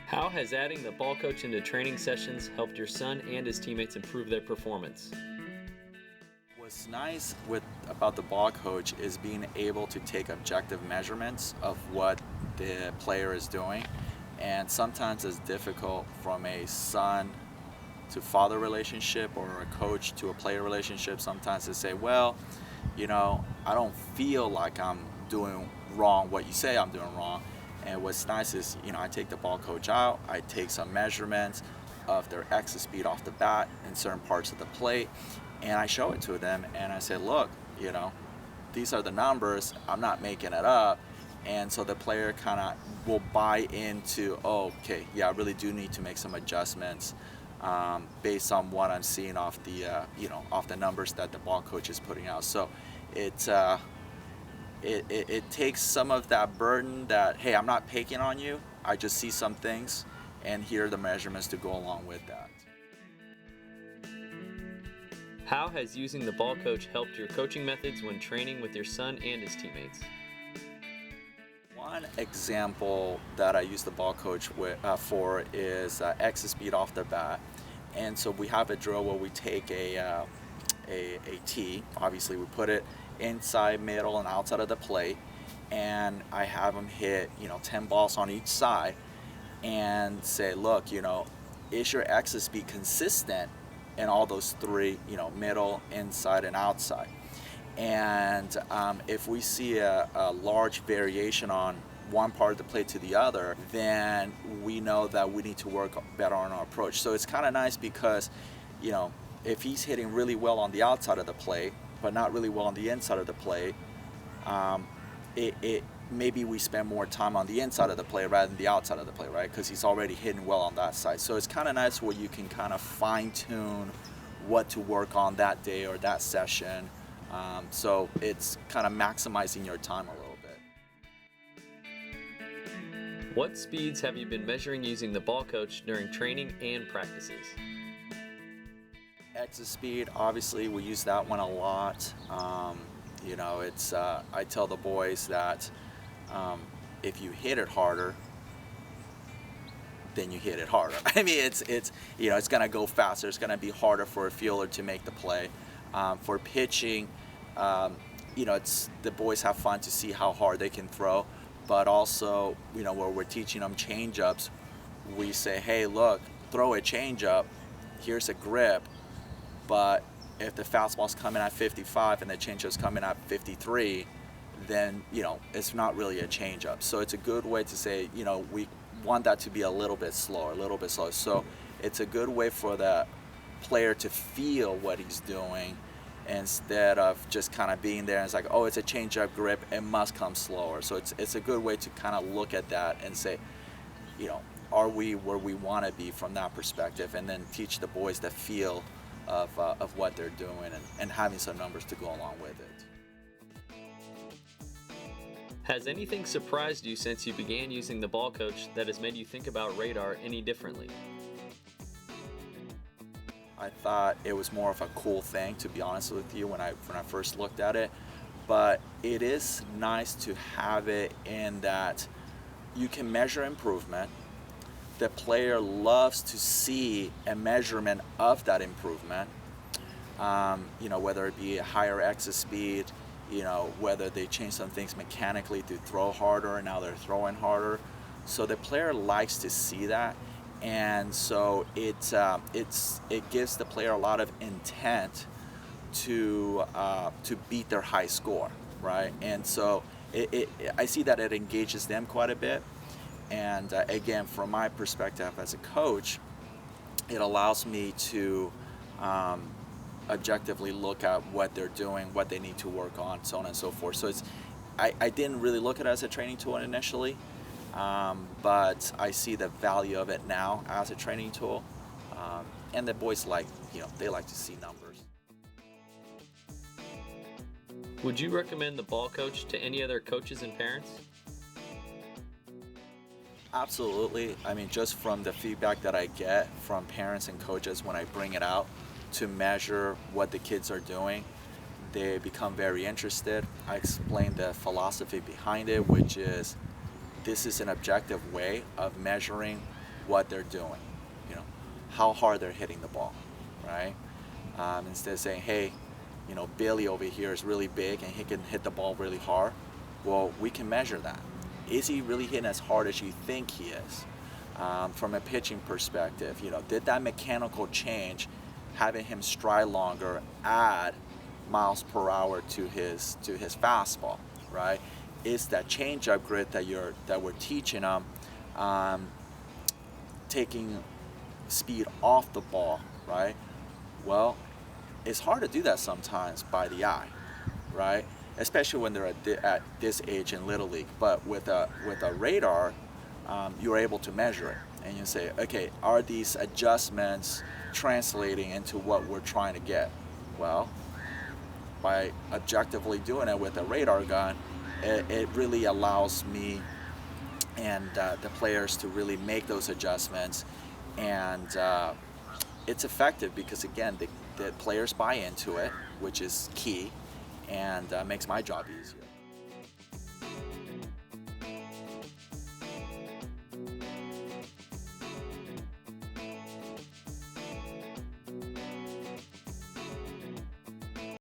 How has adding the ball coach into training sessions helped your son and his teammates improve their performance? What's nice about the ball coach is being able to take objective measurements of what the player is doing. And sometimes it's difficult from a son to father relationship or a coach to a player relationship sometimes to say, well, I don't feel like I'm doing wrong what you say I'm doing wrong. And what's nice is, I take the ball coach out, I take some measurements of their exit speed off the bat in certain parts of the plate, and I show it to them and I say, look, these are the numbers, I'm not making it up. And so the player kind of will buy into, oh, okay, yeah, I really do need to make some adjustments based on what I'm seeing off the numbers that the ball coach is putting out. So it takes some of that burden that, hey, I'm not picking on you, I just see some things, and here are the measurements to go along with that. How has using the ball coach helped your coaching methods when training with your son and his teammates? One example that I use the ball coach for is exit speed off the bat. And so we have a drill where we take a tee, obviously we put it inside, middle, and outside of the plate, and I have them hit 10 balls on each side and say, look, is your exit speed consistent in all those three, middle, inside, and outside? And if we see a large variation on one part of the plate to the other, then we know that we need to work better on our approach. So it's kind of nice because, if he's hitting really well on the outside of the plate, but not really well on the inside of the plate, maybe we spend more time on the inside of the plate rather than the outside of the plate, right? Because he's already hitting well on that side. So it's kind of nice where you can kind of fine-tune what to work on that day or that session. So it's kind of maximizing your time a little bit. What speeds have you been measuring using the ball coach during training and practices? Exit speed, obviously we use that one a lot. I tell the boys that if you hit it harder, then you hit it harder. I mean, it's gonna go faster. It's gonna be harder for a fielder to make the play. For pitching, the boys have fun to see how hard they can throw, but also, where we're teaching them change-ups, we say, hey, look, throw a change-up, here's a grip, but if the fastball's coming at 55 and the change-up's coming at 53, then, it's not really a change-up. So it's a good way to say, we want that to be a little bit slower. So it's a good way for the player to feel what he's doing instead of just kind of being there and it's like, oh, it's a change-up grip, it must come slower. So it's a good way to kind of look at that and say, are we where we want to be from that perspective, and then teach the boys the feel of what they're doing and having some numbers to go along with it. Has anything surprised you since you began using the ball coach that has made you think about radar any differently? I thought it was more of a cool thing, to be honest with you, when I first looked at it. But it is nice to have it in that you can measure improvement. The player loves to see a measurement of that improvement, whether it be a higher exit speed, whether they change some things mechanically to throw harder and now they're throwing harder. So the player likes to see that. And so it gives the player a lot of intent to beat their high score, right? And so I see that it engages them quite a bit. And again, from my perspective as a coach, it allows me to objectively look at what they're doing, what they need to work on, so on and so forth. So I didn't really look at it as a training tool initially. But I see the value of it now as a training tool, and the boys they like to see numbers. Would you recommend the ball coach to any other coaches and parents? Absolutely. I mean, just from the feedback that I get from parents and coaches when I bring it out to measure what the kids are doing, they become very interested. I explain the philosophy behind it, which is this is an objective way of measuring what they're doing, you know, how hard they're hitting the ball, right? Instead of saying, hey, you know, Billy over here is really big and he can hit the ball really hard. Well, we can measure that. Is he really hitting as hard as you think he is? From a pitching perspective, you know, did that mechanical change, having him stride longer, add miles per hour to his fastball, right? Is that changeup grid that we're teaching him taking speed off the ball, right? Well, it's hard to do that sometimes by the eye, right? Especially when they're at this age in Little League. But with a radar, you're able to measure it, and you say, okay, are these adjustments translating into what we're trying to get? Well, by objectively doing it with a radar gun, it really allows me and the players to really make those adjustments, and it's effective because, again, the players buy into it, which is key, and makes my job easier.